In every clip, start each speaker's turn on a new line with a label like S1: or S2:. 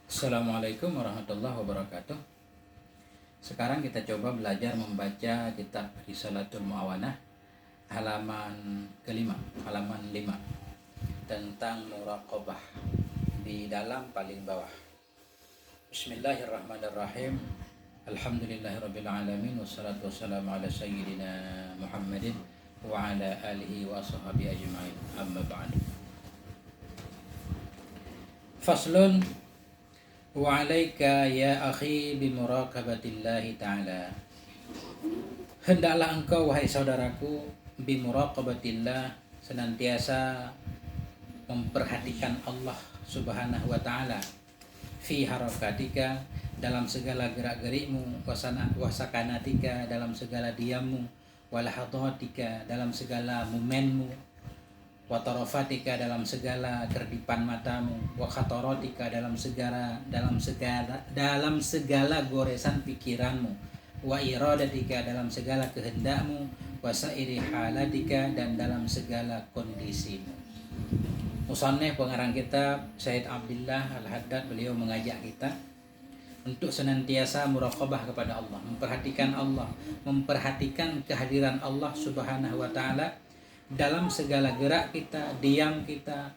S1: Assalamualaikum warahmatullahi wabarakatuh. Sekarang kita coba belajar membaca kitab Risalatul Mu'awanah halaman kelima, halaman 5 tentang muraqabah di dalam paling bawah. Bismillahirrahmanirrahim. Alhamdulillahirabbil alamin wassalatu wassalamu ala sayyidina Muhammadin wa ala alihi wa sahbihi ajma'in. Amma ba'd. Faslun wa 'alaika ya akhi bi muraqabatillahi ta'ala. Hendaklah engkau wahai saudaraku bi muraqabatillah, senantiasa memperhatikan Allah Subhanahu wa taala, fi harakatika, dalam segala gerak-gerikmu, wasakanatika, dalam segala diammu, walahadhatika, dalam segala momenmu, wa tarafatika, dalam segala kerdipan matamu, wa khataratika, dalam segala goresan pikiranmu, wa iradatika, dalam segala kehendakmu, wa sairi halatika, dan dalam segala kondisimu. Musannif pengarang kitab Syed Abdullah Al-Haddad, beliau mengajak kita untuk senantiasa muraqabah kepada Allah, memperhatikan Allah, memperhatikan kehadiran Allah Subhanahu wa taala dalam segala gerak kita, diam kita,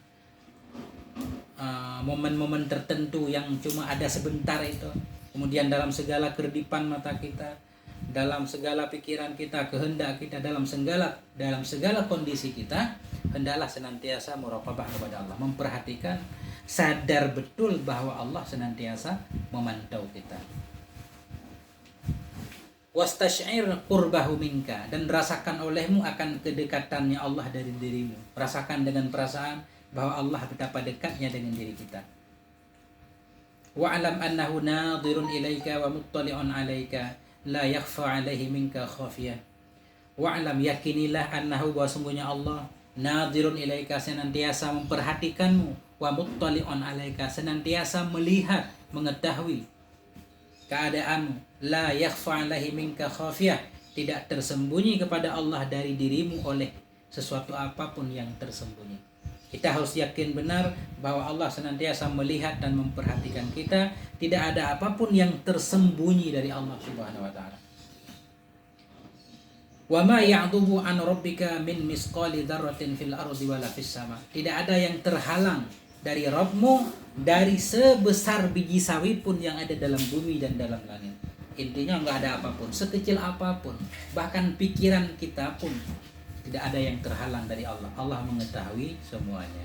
S1: momen-momen tertentu yang cuma ada sebentar itu. Kemudian dalam segala kerdipan mata kita, dalam segala pikiran kita, kehendak kita, dalam segala kondisi kita, hendaklah senantiasa muraqabah kepada Allah, memperhatikan, sadar betul bahwa Allah senantiasa memantau kita. Wastash'ir qurbahu minka, dan rasakan olehmu akan kedekatannya Allah dari dirimu. Rasakan dengan perasaan bahwa Allah betapa dekatnya dengan diri kita. Wa'lam annahu nadhirun ilaika wa muttali'un 'alaika, la yakhfa 'alaihi minka khafiyah. Wa'lam, yakinilah, annahu, bahwa sungguhnya Allah, nadhirun ilaika, senantiasa memperhatikanmu, wa muttali'un 'alaika, senantiasa melihat, mengetahui keadaanmu. La yakhfa 'alaihi minka khafiyah, tidak tersembunyi kepada Allah dari dirimu oleh sesuatu apapun yang tersembunyi. Kita harus yakin benar bahwa Allah senantiasa melihat dan memperhatikan kita. Tidak ada apapun yang tersembunyi dari Allah Subhanahu wa taala. Wa ma ya'dubu an rabbika min misqali dzarratin fil ardi wala fis sama. Tidak ada yang terhalang dari Rabbmu dari sebesar biji sawi pun yang ada dalam bumi dan dalam langit. Intinya nggak ada apapun, sekecil apapun, bahkan pikiran kita pun tidak ada yang terhalang dari Allah. Allah mengetahui semuanya.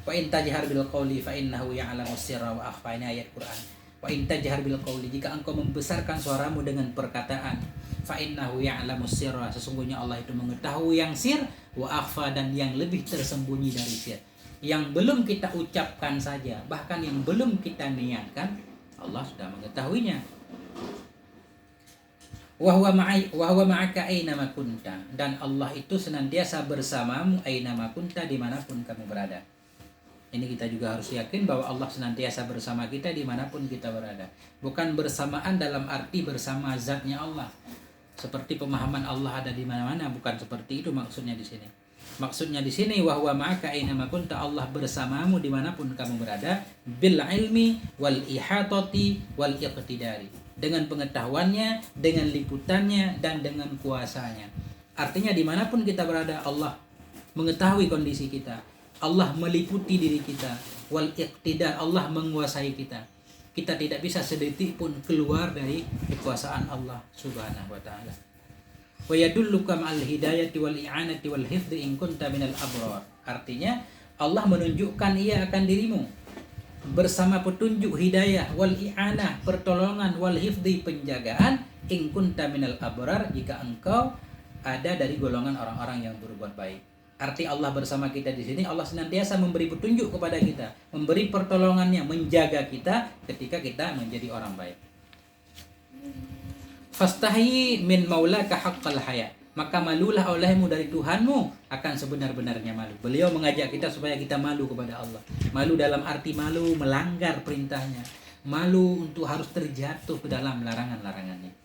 S1: Wa in tajhar bil qawli fa innahu ya'lamu sirra wa akhfa. Ini ayat Quran. Wa in tajhar bil qawli, jika engkau membesarkan suaramu dengan perkataan, fa innahu ya'lamu sirra, sesungguhnya Allah itu mengetahui yang sir, wa akhfa, dan yang lebih tersembunyi dari sir. Yang belum kita ucapkan saja, bahkan yang belum kita niatkan, Allah sudah mengetahuinya. Wa huwa ma'aka aina ma kunta, dan Allah itu senantiasa bersamamu aina ma kunta, dimanapun kamu berada. Ini kita juga harus yakin bahwa Allah senantiasa bersama kita dimanapun kita berada. Bukan bersamaan dalam arti bersama zatnya Allah, seperti pemahaman Allah ada di mana-mana, bukan seperti itu maksudnya di sini. Maksudnya di sini wa huwa ma'aka aina ma kunta, Allah bersamamu dimanapun kamu berada, bil ilmi wal ihatati wal iqtidari, dengan pengetahuannya, dengan liputannya, dan dengan kuasanya. Artinya dimanapun kita berada, Allah mengetahui kondisi kita, Allah meliputi diri kita, wal iqtidar, Allah menguasai kita. Kita tidak bisa sedetik pun keluar dari kekuasaan Allah Subhanahu wa taala. Wa yadulluka ma'al hidayati wal i'anati wal hifdhi in kunta minal abrar. Artinya Allah menunjukkan Ia akan dirimu bersama petunjuk, hidayah, wal i'anah, pertolongan, wal hifdhi, penjagaan, in kunta minal abrar, jika engkau ada dari golongan orang-orang yang berbuat baik. Arti Allah bersama kita di sini, Allah senantiasa memberi petunjuk kepada kita, memberi pertolongannya, menjaga kita ketika kita menjadi orang baik. Fastahi min maulaka haqqal haya, maka malulah olehmu dari Tuhanmu akan sebenar-benarnya malu. Beliau mengajak kita supaya kita malu kepada Allah. Malu dalam arti malu melanggar perintahnya, malu untuk harus terjatuh ke dalam larangan-larangannya.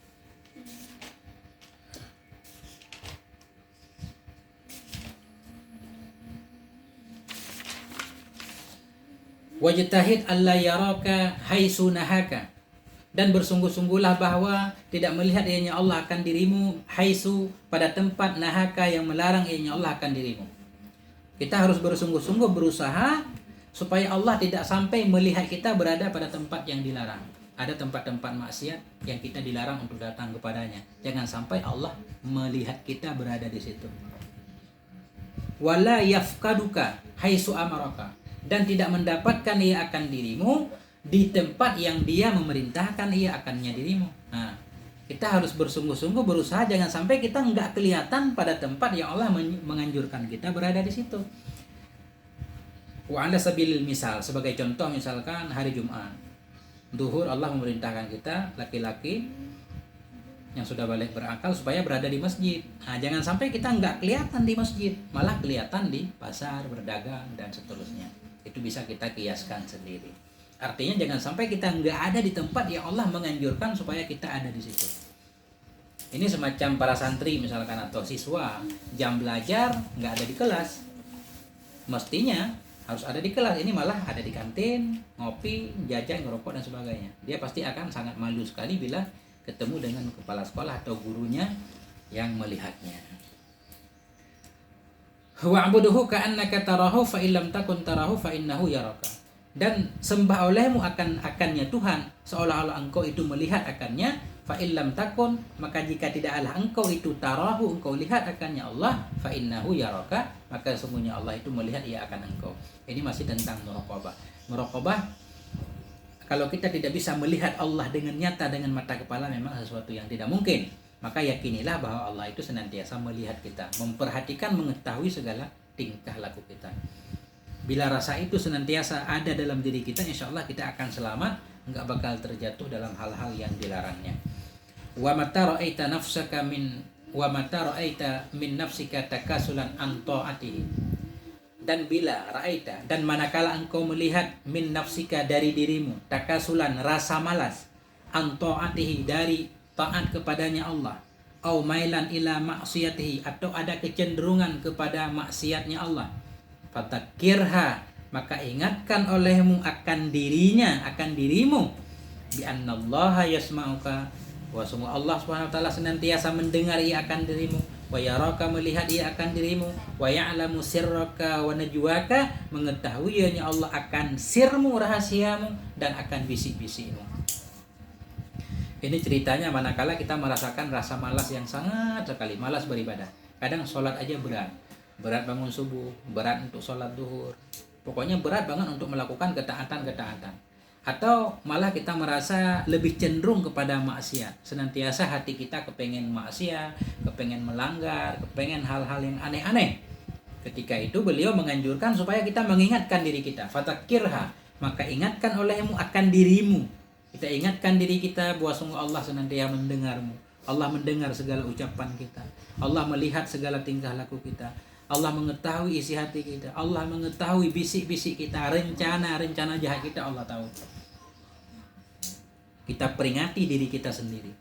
S1: Wajtahid alla yaraka haitsu nahaka. Dan bersungguh-sungguhlah bahwa tidak melihat ianya Allah akan dirimu haitsu pada tempat nahaka yang melarang ianya Allah akan dirimu. Kita harus bersungguh-sungguh berusaha supaya Allah tidak sampai melihat kita berada pada tempat yang dilarang. Ada tempat-tempat maksiat yang kita dilarang untuk datang kepadanya. Jangan sampai Allah melihat kita berada di situ. Wala yafkaduka haitsu amaraka. Dan tidak mendapatkan ia akan dirimu di tempat yang dia memerintahkan ia akannya dirimu. Nah, kita harus bersungguh-sungguh berusaha jangan sampai kita nggak kelihatan pada tempat yang Allah menganjurkan kita berada di situ. Wa ala sabilil misal, sebagai contoh misalkan hari Jumat. Duhur Allah memerintahkan kita laki-laki yang sudah balik berakal supaya berada di masjid. Nah, jangan sampai kita nggak kelihatan di masjid, malah kelihatan di pasar, berdagang dan seterusnya. Itu bisa kita kiaskan sendiri. Artinya jangan sampai kita nggak ada di tempat yang Allah menganjurkan supaya kita ada di situ. Ini semacam para santri misalkan atau siswa jam belajar nggak ada di kelas, mestinya harus ada di kelas. Ini malah ada di kantin, ngopi, jajan, ngerokok dan sebagainya. Dia pasti akan sangat malu sekali bila ketemu dengan kepala sekolah atau gurunya yang melihatnya. Wa'buduhu ka'annaka tarahu fa illam takun tarahu fa innahu yaraka. Dan sembah olehmu akannya Tuhan seolah-olah engkau itu melihat akannya. Fa illam takun, maka jika tidaklah engkau itu tarahu, engkau lihat akannya Allah, fa innahu yaraka, maka sesungguhnya Allah itu melihat ia akan engkau. Ini masih tentang muraqabah. Muraqabah, kalau kita tidak bisa melihat Allah dengan nyata dengan mata kepala, memang sesuatu yang tidak mungkin. Maka yakinilah bahwa Allah itu senantiasa melihat kita, memperhatikan, mengetahui segala tingkah laku kita. Bila rasa itu senantiasa ada dalam diri kita, insya Allah kita akan selamat, nggak bakal terjatuh dalam hal-hal yang dilarangnya. Wa mata ra'aita min nafsika takasulan an ta'atihi. Dan bila ra'aita, dan manakala engkau melihat min nafsika dari dirimu, takasulan rasa malas, an ta'atihi dari taat kepadanya Allah, au mailan ila maksiyatihi, atau ada kecenderungan kepada maksiatnya Allah, fatakirha, maka ingatkan olehmu akan dirinya, akan dirimu, bi annallaha yasma'uka, wa sungguh Allah Subhanahu wa taala senantiasa mendengar ia akan dirimu, wa yaraka, melihat ia akan dirimu, wa ya'lamu sirraka wa najwaka, mengetahui ianya Allah akan sirmu, rahasiamu, dan akan bisik-bisikmu. Ini ceritanya manakala kita merasakan rasa malas yang sangat sekali, malas beribadah. Kadang sholat aja berat bangun subuh, berat untuk sholat duhur, pokoknya berat banget untuk melakukan ketaatan. Atau malah kita merasa lebih cenderung kepada maksiat, senantiasa hati kita kepengen maksiat, kepengen melanggar, kepengen hal-hal yang aneh-aneh. Ketika itu beliau menganjurkan supaya kita mengingatkan diri kita, fatakirha, maka ingatkan olehmu akan dirimu. Kita ingatkan diri kita bahwa sungguh Allah senantiasa mendengarmu, Allah mendengar segala ucapan kita, Allah melihat segala tingkah laku kita, Allah mengetahui isi hati kita, Allah mengetahui bisik-bisik kita, rencana jahat kita Allah tahu. Kita peringati diri kita sendiri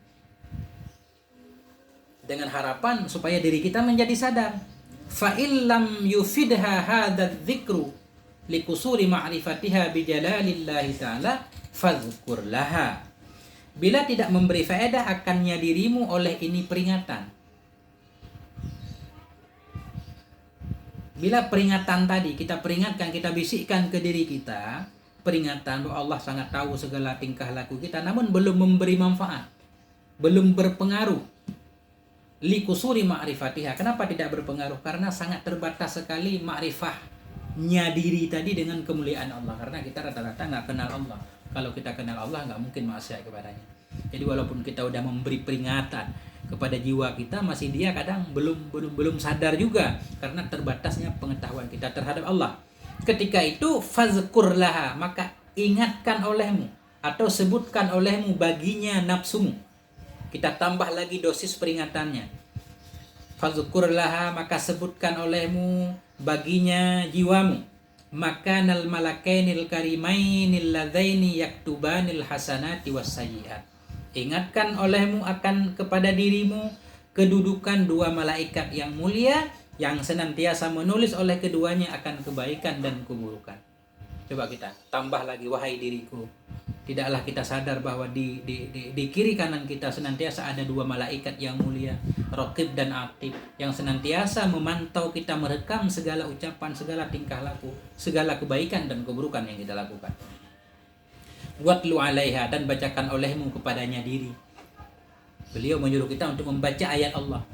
S1: dengan harapan supaya diri kita menjadi sadar. Fa illam yufidha hadzal dzikru likusuri ma'rifatiha bi jalalillahi ta'ala fadhkur laha. Bila tidak memberi faedah akannya dirimu oleh ini peringatan, bila peringatan tadi kita peringatkan, kita bisikkan ke diri kita, peringatan bahwa Allah sangat tahu segala tingkah laku kita, namun belum memberi manfaat, belum berpengaruh. Likusuri ma'rifatiha. Kenapa tidak berpengaruh? Karena sangat terbatas sekali ma'rifahnya diri tadi dengan kemuliaan Allah. Karena kita rata-rata nggak kenal Allah. Kalau kita kenal Allah nggak mungkin maksiat kepadanya. Jadi walaupun kita udah memberi peringatan kepada jiwa kita, masih dia kadang belum sadar juga karena terbatasnya pengetahuan kita terhadap Allah. Ketika itu fazkur laha, maka ingatkan olehmu atau sebutkan olehmu baginya nafsumu. Kita tambah lagi dosis peringatannya. Fazkur laha, maka sebutkan olehmu baginya jiwamu. Makanal malakainil karimainil ladzaini yaktubanil hasanati wassayyi'at. Ingatkan olehmu akan kepada dirimu kedudukan dua malaikat yang mulia yang senantiasa menulis oleh keduanya akan kebaikan dan keburukan. Coba kita tambah lagi, wahai diriku, tidaklah kita sadar bahwa di kiri kanan kita senantiasa ada dua malaikat yang mulia, Raqib dan Atid, yang senantiasa memantau kita, merekam segala ucapan, segala tingkah laku, segala kebaikan dan keburukan yang kita lakukan. Watlu 'alaiha, dan bacakan olehmu kepadanya diri. Beliau menyuruh kita untuk membaca ayat Allah.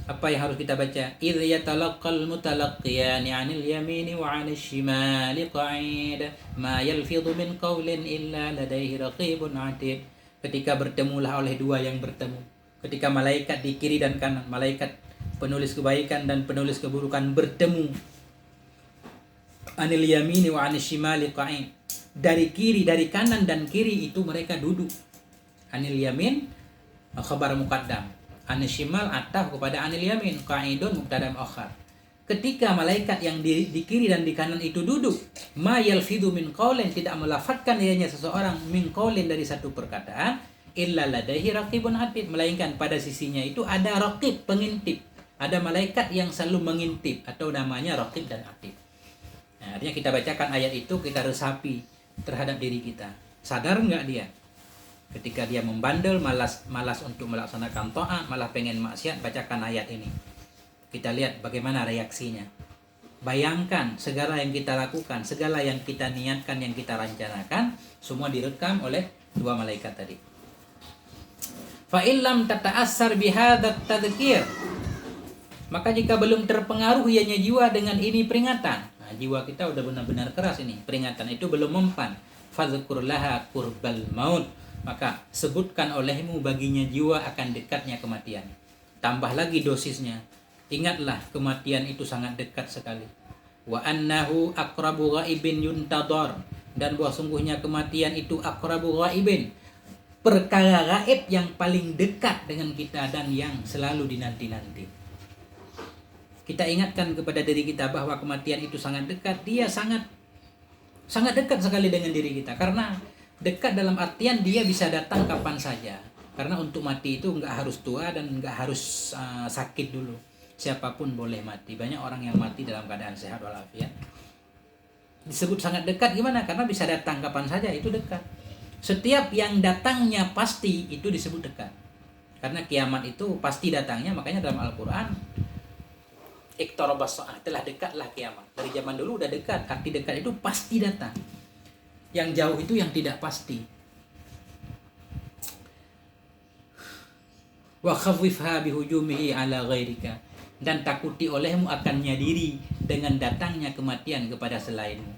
S1: Apa yang harus kita baca? Idh yatalaqqal mutalaqqiyani 'anil yamini wa 'anil shimali qa'id ma yalfidhu min qawlin illa ladaihi raqibun 'atid. Ketika bertemulah oleh dua yang bertemu. Ketika malaikat di kiri dan kanan, malaikat penulis kebaikan dan penulis keburukan bertemu. 'Anil yamini wa 'anil shimali qa'id. Dari kiri, dari kanan dan kiri itu mereka duduk. Anil yamin khabar muqaddam. Anil shimal ataf kepada anil yamin, qa'idun mubtada muakhar. Ketika malaikat yang di kiri dan di kanan itu duduk, ma yalfidhu min qaulin, tidak melafadzkan ianya seseorang min qaulin, dari satu perkataan, illa ladaihi raqibun atid, melainkan pada sisinya itu ada raqib, pengintip. Ada malaikat yang selalu mengintip, atau namanya raqib dan atid. Nah, artinya kita bacakan ayat itu, kita resapi terhadap diri kita. Sadar enggak dia? Ketika dia membandel, malas untuk melaksanakan taat, malah pengen maksiat, bacakan ayat ini. Kita lihat bagaimana reaksinya. Bayangkan segala yang kita lakukan, segala yang kita niatkan, yang kita rencanakan, semua direkam oleh dua malaikat tadi. Fa illam tata'assar bihadat tadhkir, maka jika belum terpengaruh ianya jiwa dengan ini peringatan. Nah, jiwa kita udah benar-benar keras ini, peringatan itu belum mempan. Fadhkur laha qurbal maut, maka sebutkan olehmu baginya jiwa akan dekatnya kematian. Tambah lagi dosisnya. Ingatlah kematian itu sangat dekat sekali. Wa annahu aqrabu ghaibin yuntadhar, dan bahwa sungguhnya kematian itu aqrabu ghaibin, perkara gaib yang paling dekat dengan kita dan yang selalu dinanti-nanti. Kita ingatkan kepada diri kita bahwa kematian itu sangat dekat. Dia sangat dekat sekali dengan diri kita, karena dekat dalam artian dia bisa datang kapan saja. Karena untuk mati itu nggak harus tua dan nggak harus sakit dulu. Siapapun boleh mati. Banyak orang yang mati dalam keadaan sehat walafiat. Disebut sangat dekat gimana? Karena bisa datang kapan saja, itu dekat. Setiap yang datangnya pasti itu disebut dekat. Karena kiamat itu pasti datangnya, makanya dalam Al-Quran iqtarabas sa'ah, telah dekatlah kiamat. Dari zaman dulu udah dekat. Arti dekat itu pasti datang. Yang jauh itu yang tidak pasti. Wa khawifha bihujumihi ala ghairika, dan takuti olehmu akannya diri dengan datangnya kematian kepada selainmu.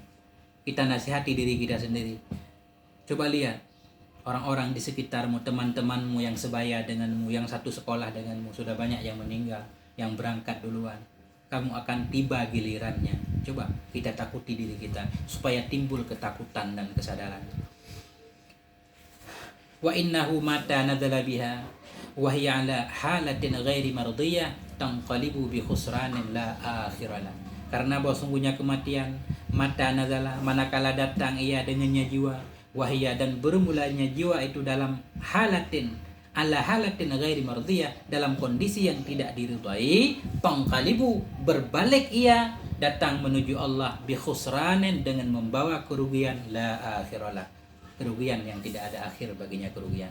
S1: Kita nasihati diri kita sendiri. Coba lihat orang-orang di sekitarmu, teman-temanmu yang sebaya denganmu, yang satu sekolah denganmu, sudah banyak yang meninggal, yang berangkat duluan. Kamu akan tiba gilirannya. Coba kita takuti diri kita supaya timbul ketakutan dan kesadaran. Wa innahu mata nadzala biha wa hiya ala halatin ghairi mardiyah tanqalibu bi khusranin la akhirala. Karena bahwa sungguhnya kematian mata nadzala, manakala datang ia dengannya jiwa, wahia, dan bermulanya jiwa itu dalam halatin ala halatin ghairi mardiyah, dalam kondisi yang tidak diridhai, pangkalibu, berbalik ia datang menuju Allah bi khusranin, dengan membawa kerugian la akhiralah, kerugian yang tidak ada akhir baginya kerugian.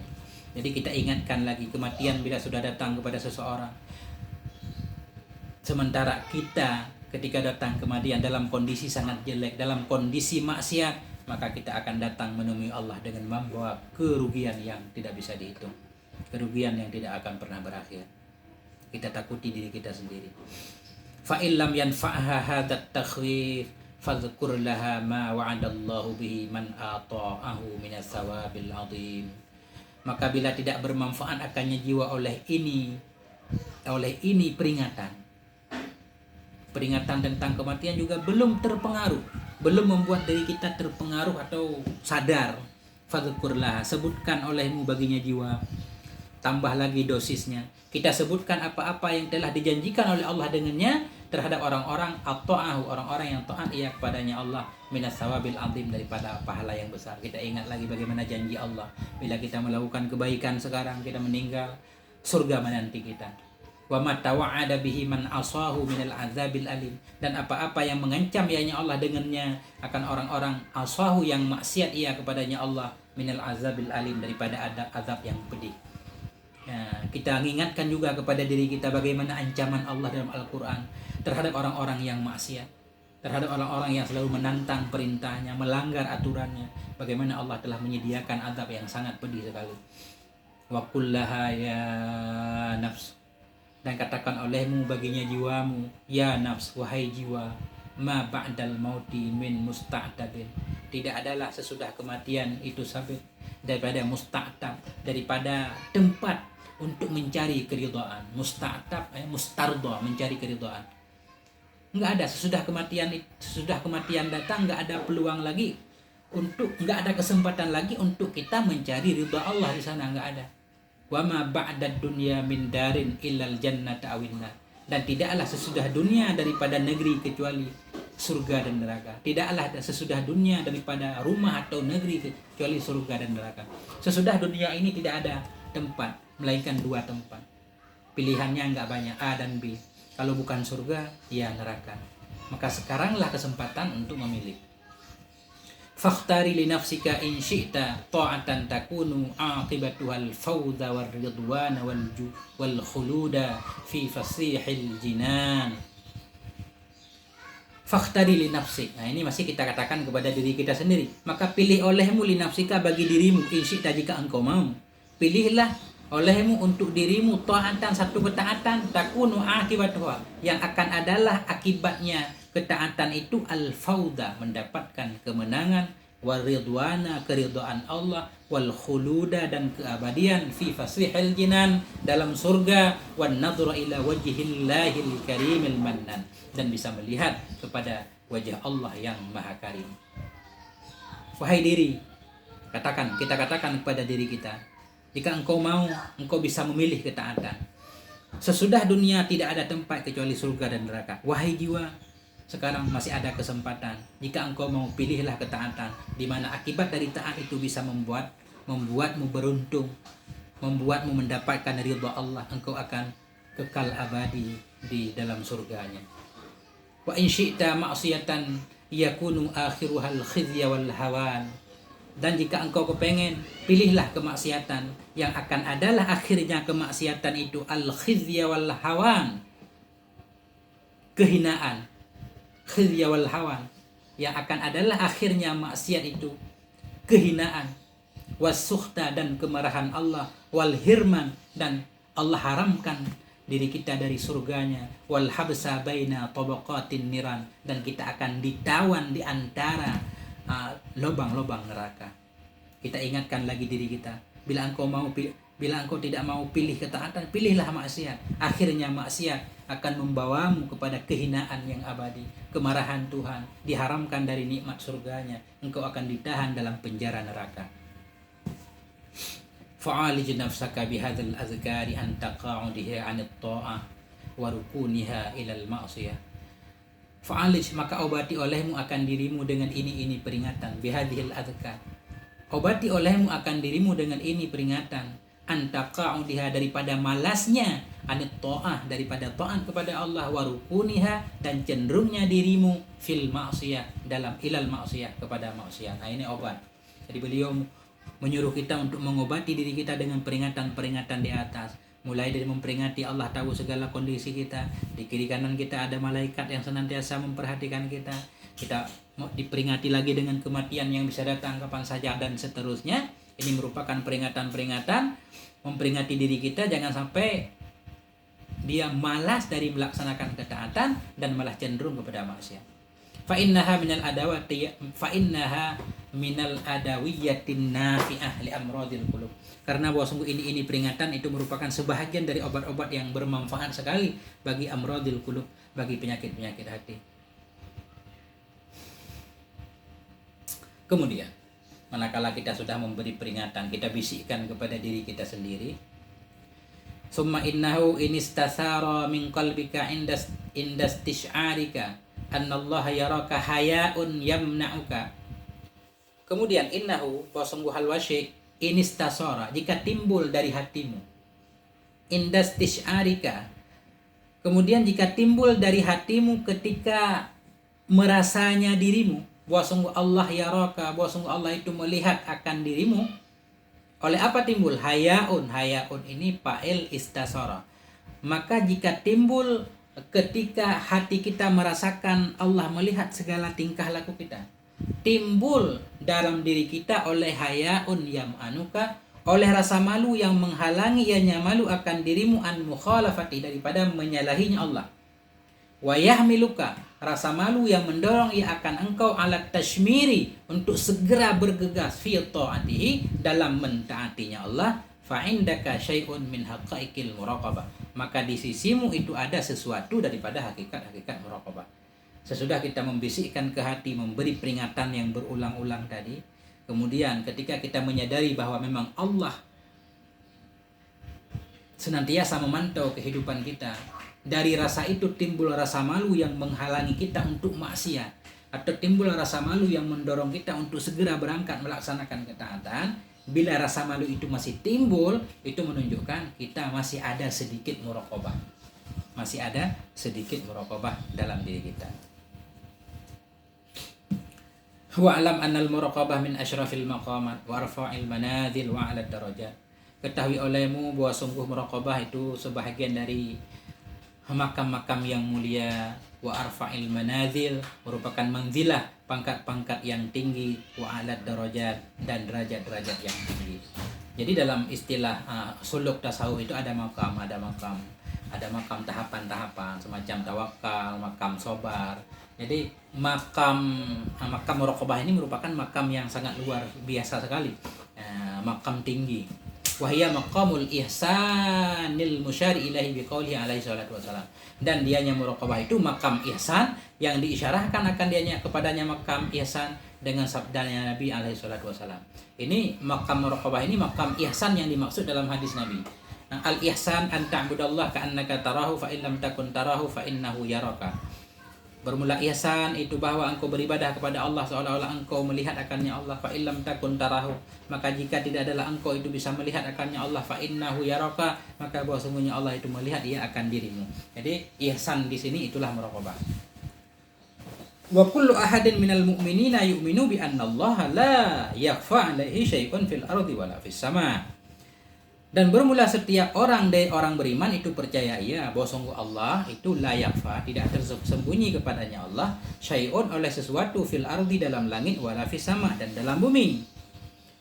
S1: Jadi kita ingatkan lagi, kematian bila sudah datang kepada seseorang, sementara kita ketika datang kematian dalam kondisi sangat jelek, dalam kondisi maksiat, maka kita akan datang menemui Allah dengan membawa kerugian yang tidak bisa dihitung, kerugian yang tidak akan pernah berakhir. Kita takuti diri kita sendiri. Fa illam yanfa'ha hadat takhwif fadhkur laha ma wa'adallahu bihi man ata'ahu minas sawabil azim. Maka bila tidak bermanfaat akannya jiwa oleh ini peringatan tentang kematian juga belum terpengaruh, belum membuat diri kita terpengaruh atau sadar, fadhkurlah, sebutkan olehmu baginya jiwa. Tambah lagi dosisnya. Kita sebutkan apa-apa yang telah dijanjikan oleh Allah dengannya terhadap orang-orang at-ta'ahu, orang-orang yang taat ia kepadanya Allah, minas sawabil azim, daripada pahala yang besar. Kita ingat lagi bagaimana janji Allah, bila kita melakukan kebaikan sekarang, kita meninggal, surga menanti kita. wa ma tawa'ada bihi man asahu minal azabil alim, dan apa-apa yang mengancam ianya Allah dengannya akan orang-orang asahu yang maksiat ia kepadanya Allah minal azabil alim, daripada azab yang pedih. Ya, kita mengingatkan juga kepada diri kita bagaimana ancaman Allah dalam Al-Quran terhadap orang-orang yang maksiat, terhadap orang-orang yang selalu menantang perintahnya, melanggar aturannya. Bagaimana Allah telah menyediakan azab yang sangat pedih sekali. Wa qul laha ya nafs, dan katakan olehmu baginya jiwamu, ya nafs, wahai jiwa, ma ba'dal mauti min musta'tabin, tidak adalah sesudah kematian itu sabit daripada musta'tab, daripada tempat untuk mencari keridhaan. Musta'tab mustarda, mencari keridhaan. Enggak ada sesudah kematian datang, enggak ada peluang lagi enggak ada kesempatan lagi untuk kita mencari ridha Allah di sana, enggak ada. Wa ma ba'dad dunya min darin illal jannata awinna, dan tidaklah sesudah dunia daripada negeri kecuali surga dan neraka. Tidaklah sesudah dunia daripada rumah atau negeri kecuali surga dan neraka. Sesudah dunia ini tidak ada tempat melainkan dua tempat. Pilihannya enggak banyak, A dan B. Kalau bukan surga, ya neraka. Maka sekaranglah kesempatan untuk memilih. Fakhtari li nafsika in syi'ta ta'atan takunu aqibatuhal fawza war ridwana wal khuluda fi fasihil jinan. Fakhtari li nafsik. Nah, ini masih kita katakan kepada diri kita sendiri. Maka pilih olehmu li nafsika, bagi dirimu, in syi'ta, jika engkau mau. Pilihlah olehmu untuk dirimu ta'atan, satu ketaatan, takunu aqibatuha, yang akan adalah akibatnya ketaatan itu al-fawda, mendapatkan kemenangan, wal ridwana, keridhaan Allah, wal khuluda, dan keabadian, fi fasihil jinan, dalam surga, wan nadhra ila wajhillahil karimil mannan, dan bisa melihat kepada wajah Allah yang maha karim. Wahai diri, kita katakan kepada diri kita, jika engkau mau, engkau bisa memilih ketaatan. Sesudah dunia tidak ada tempat kecuali surga dan neraka. Wahai jiwa, sekarang masih ada kesempatan. Jika engkau mau, pilihlah ketaatan, di mana akibat dari taat itu bisa membuatmu beruntung, membuatmu mendapatkan ridha Allah. Engkau akan kekal abadi di dalam surganya. Wa in syi'ta ma'siyatan yakunu akhiruhal khizya wal hawan. Dan jika engkau kepengen, pilihlah kemaksiatan, yang akan adalah akhirnya kemaksiatan itu al khizya wal hawan, kehinaan. Khizya wal hawan, yang akan adalah akhirnya maksiat itu kehinaan. Wasukhta, dan kemarahan Allah. Wal hirman, dan Allah haramkan diri kita dari surganya. Wal habsa baina tabaqatin niran, dan kita akan ditawan di antara lubang-lubang neraka. Kita ingatkan lagi diri kita, bila engkau tidak mau pilih ketaatan, pilihlah maksiat. Akhirnya maksiat akan membawamu kepada kehinaan yang abadi, kemarahan Tuhan, diharamkan dari nikmat surganya. Engkau akan ditahan dalam penjara neraka. Fa'alij nafsaka bihadzal azkari an taqa'udiha 'anit ta'ah wa rukuniha ilal ma'siyah. Fa'alij, maka obati olehmu akan dirimu dengan ini peringatan, bihadzal azkar. Obati olehmu akan dirimu dengan ini peringatan, antaqa'udiha, daripada malasnya, anit ta'ah, daripada ta'at kepada Allah, warukuniha, dan cenderungnya dirimu fil ma'siyah, dalam ilal ma'siyah, kepada maksiat. Nah, ini obat. Jadi beliau menyuruh kita untuk mengobati diri kita dengan peringatan-peringatan di atas. Mulai dari memperingati Allah tahu segala kondisi kita, di kiri kanan kita ada malaikat yang senantiasa memperhatikan kita. Kita mau diperingati lagi dengan kematian yang bisa datang kapan saja, dan seterusnya. Ini merupakan peringatan-peringatan, memperingati diri kita jangan sampai dia malas dari melaksanakan ketaatan dan malah cenderung kepada maksiat. Fa innaha minal adawiyatin nafi'ah li amradil qulub. Karena bahwa sungguh ini peringatan itu merupakan sebahagian dari obat-obat yang bermanfaat sekali bagi amradil qulub, bagi penyakit-penyakit hati. Kemudian, manakala kita sudah memberi peringatan, kita bisikkan kepada diri kita sendiri, summa innahu inistasara min qalbika indastish'arika annallaha yaraka haya'un yamna'uka. Kemudian innahu, bahwa sungguh hal-wasyik, inistasara, jika timbul dari hatimu, indastish'arika, Kemudian jika timbul dari hatimu ketika merasanya dirimu, bahwa sungguh Allah yaraka, bahwa sungguh Allah itu melihat akan dirimu. Oleh apa timbul? Hayaun. Hayaun ini fa'il istasara. Maka jika timbul ketika hati kita merasakan Allah melihat segala tingkah laku kita, timbul dalam diri kita oleh hayaun yam'anuka, oleh rasa malu yang menghalangi ianya malu akan dirimu an mukhalafati, daripada menyalahinya Allah. Wa yahmiluka, rasa malu yang mendorong ia akan engkau alat tashmiri, untuk segera bergegas fi ta'atihi, dalam mentaatinya Allah. Fa indaka syai'un min haqaiqil muraqabah, maka di sisimu itu ada sesuatu daripada hakikat-hakikat muraqabah. Sesudah kita membisikkan ke hati, memberi peringatan yang berulang-ulang tadi, kemudian ketika kita menyadari bahwa memang Allah senantiasa memantau kehidupan kita, dari rasa itu timbul rasa malu yang menghalangi kita untuk maksiat, atau timbul rasa malu yang mendorong kita untuk segera berangkat melaksanakan ketaatan. Bila rasa malu itu masih timbul, itu menunjukkan kita masih ada sedikit muraqabah. Masih ada sedikit muraqabah dalam diri kita. Wa'lam annal muraqabah min asyrafil maqamat wa arfa'il manazil wa 'ala darajat. Ketahui olehmu bahwa sungguh muraqabah itu sebahagian dari makam-makam yang mulia, wa arfa'il manazil, merupakan manzilah, pangkat-pangkat yang tinggi, wa 'ala darajat, dan derajat-derajat yang tinggi. Jadi dalam istilah suluk tasawuf itu ada makam tahapan-tahapan, semacam tawakal, makam sobar. Jadi makam muraqabah ini merupakan makam yang sangat luar biasa sekali, makam tinggi. Wahia maqamul ihsanil musyari ilahi biqaulihi alaihi salatu wasalam. Dan dianya muraqabah itu makam ihsan yang diisyarahkan akan dianya kepadanya makam ihsan dengan sabdanya Nabi alaihi salatu wasalam. Ini makam muraqabah ini makam ihsan yang dimaksud dalam hadis Nabi. Al ihsan an ta'budallah ka'annaka tarahu fa in lam takun tarahu fa innahu yaraka. Bermula ihsan itu bahwa engkau beribadah kepada Allah seolah-olah engkau melihat akannya Allah. Fa illam takun tarahu, maka jika tidak adalah engkau itu bisa melihat akannya Allah, fa innahu yaraka, maka bahwa sungguhnya Allah itu melihat ia akan dirimu. Jadi ihsan di sini itulah muraqabah. Wa kullu ahadin minal mu'minina yu'minu bi anna Allah la yakhfa 'alaihi syai'un fil ardi wala fis sama'. Dan bermula setiap orang dari orang beriman itu percaya bahwa sungguh Allah itu la yakhfa, tidak tersembunyi kepadanya Allah, syai'un oleh sesuatu fil ardi dalam langit, wala fis sama, dan dalam bumi.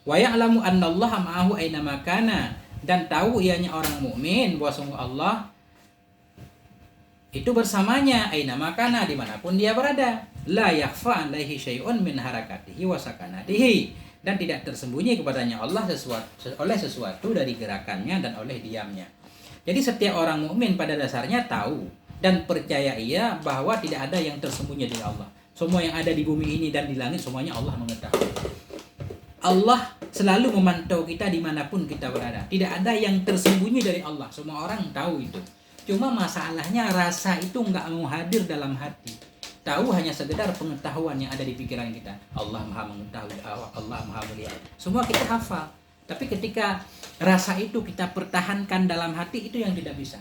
S1: Wa ya'lamu anna Allah ma'ahu aina ma kana, dan tahu ianya orang mukmin bahwa sungguh Allah itu bersamanya aina ma kana, dimanapun dia berada. La yakhfa 'alaihi syai'un min harakatihi wa sakanatihi, dan tidak tersembunyi kepadanya Allah oleh sesuatu dari gerakannya dan oleh diamnya. Jadi setiap orang mukmin pada dasarnya tahu dan percaya bahwa tidak ada yang tersembunyi dari Allah. Semua yang ada di bumi ini dan di langit semuanya Allah mengetahui. Allah selalu memantau kita dimanapun kita berada. Tidak ada yang tersembunyi dari Allah. Semua orang tahu itu. Cuma masalahnya rasa itu nggak mau hadir dalam hati. Tahu hanya sekedar pengetahuan yang ada di pikiran kita. Allah Maha mengetahui, Allah Maha melihat. Semua kita hafal. Tapi ketika rasa itu kita pertahankan dalam hati, itu yang tidak bisa.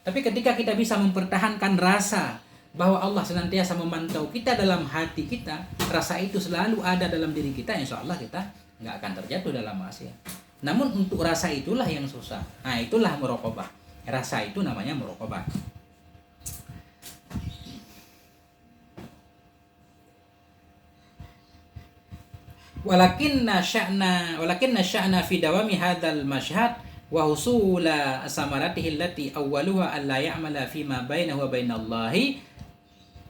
S1: Tapi ketika kita bisa mempertahankan rasa bahwa Allah senantiasa memantau kita dalam hati kita, rasa itu selalu ada dalam diri kita, insya Allah kita nggak akan terjatuh dalam maksiat. Namun untuk rasa itulah yang susah. Nah, itulah muraqabah. Rasa itu namanya muraqabah. Walakinna sya'na fi dawami hadzal masyhad wa husula samaratihi allati awwaluha alla ya'mala fi ma bainahu wa bainallahi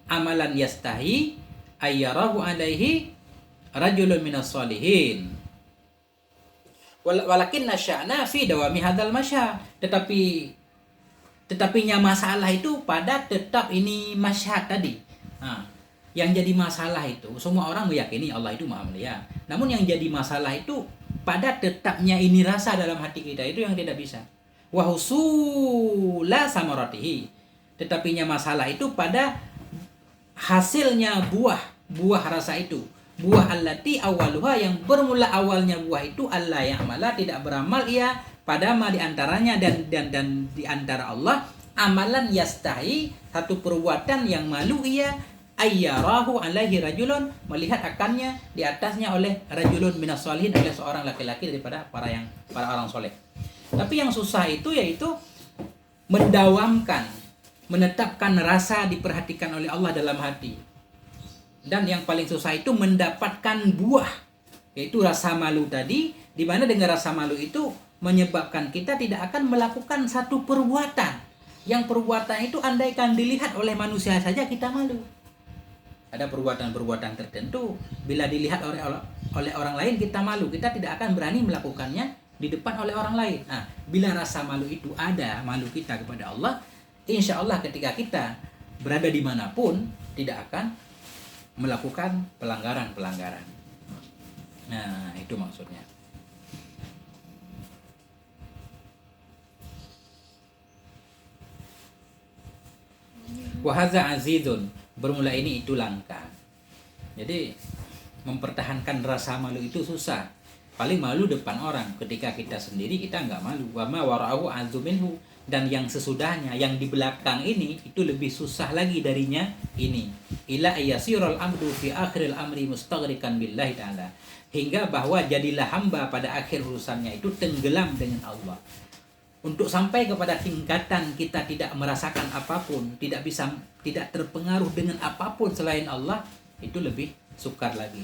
S1: amalan yastahi ayyarahu alaihi rajulun minas solihin. Walakinna sya'na fi dawami hadzal masyhad, tetapinya masalah itu pada tetap ini masyhad tadi. Yang jadi masalah itu, semua orang meyakini Allah itu Maha melihat. Namun yang jadi masalah itu pada tetapnya ini rasa dalam hati kita, itu yang tidak bisa. Wa husula samaratihi, tetapinya masalah itu pada hasilnya buah rasa itu. Buah allati awaluha, yang bermula awalnya buah itu Allah ya'mala, tidak beramal ia pada ma diantaranya dan di antara Allah amalan yastahi, satu perbuatan yang malu ia, ayyarahu alaihi rajulun, melihat akannya di atasnya oleh rajulun minas solihin, oleh seorang laki-laki daripada para orang soleh. Tapi yang susah itu yaitu mendawamkan, menetapkan rasa diperhatikan oleh Allah dalam hati. Dan yang paling susah itu mendapatkan buah, yaitu rasa malu tadi, di mana dengan rasa malu itu menyebabkan kita tidak akan melakukan satu perbuatan. Yang perbuatan itu andaikan dilihat oleh manusia saja kita malu. Ada perbuatan-perbuatan tertentu bila dilihat oleh orang lain kita malu, kita tidak akan berani melakukannya di depan oleh orang lain. Nah, bila rasa malu itu ada, malu kita kepada Allah, insya Allah ketika kita berada dimanapun tidak akan melakukan pelanggaran-pelanggaran. Nah, itu maksudnya. Wahaza azizun, bermula ini itu langka. Jadi mempertahankan rasa malu itu susah. Paling malu depan orang, ketika kita sendiri kita nggak malu. Wama wara'ahu azuminhu, dan yang sesudahnya, yang di belakang ini itu lebih susah lagi darinya ini. Ila yasirul amdu fi akhiril amri mustaghrikan billahi ta'ala, hingga bahwa jadilah hamba pada akhir urusannya itu tenggelam dengan Allah. Untuk sampai kepada tingkatan kita tidak merasakan apapun, tidak terpengaruh dengan apapun selain Allah, itu lebih sukar lagi.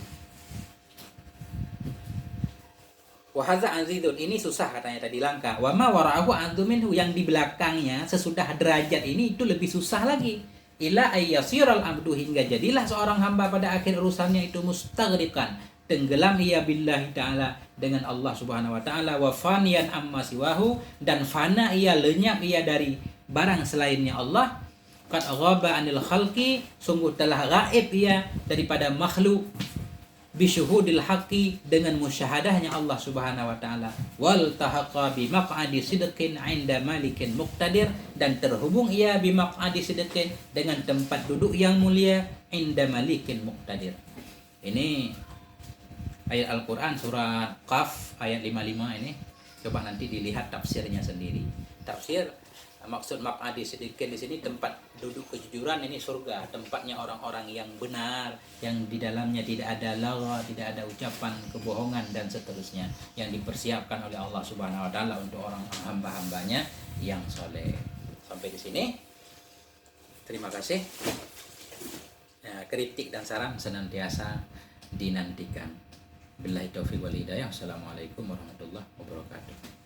S1: Wahaza azidun, ini susah katanya tadi, langka. Wama wara'ahu antuminhu, yang di belakangnya sesudah derajat ini itu lebih susah lagi. Ila ayyasiral abdu, hingga jadilah seorang hamba pada akhir urusannya itu mustaghriqan, tenggelam ia billahi ta'ala, dengan Allah subhanahu wa ta'ala, wa faniyan amma siwahu, dan fana ia, lenyap ia dari barang selainnya Allah. Qad ghaba anil khalqi, sungguh telah gaib ia daripada makhluk, bisyuhudil haqqi, dengan musyahadahnya Allah subhanahu wa ta'ala. Wal tahaqa bimaq'adi sidqin 'inda malikin muqtadir, dan terhubung ia bimaq'adi sidqin, dengan tempat duduk yang mulia, 'inda malikin muqtadir. Ini ayat Al-Quran surat Qaf ayat 55 ini. Coba nanti dilihat tafsirnya sendiri. Tafsir maksud maq'adi sidqin di sini tempat duduk kejujuran, ini surga, tempatnya orang-orang yang benar, yang di dalamnya tidak ada lagha, tidak ada ucapan kebohongan dan seterusnya, yang dipersiapkan oleh Allah Subhanahu wa taala untuk orang hamba-hambanya yang soleh. Sampai di sini. Terima kasih. Ya, kritik dan saran senantiasa dinantikan. Billahi taufiq wal hidayah. Assalamualaikum warahmatullahi wabarakatuh.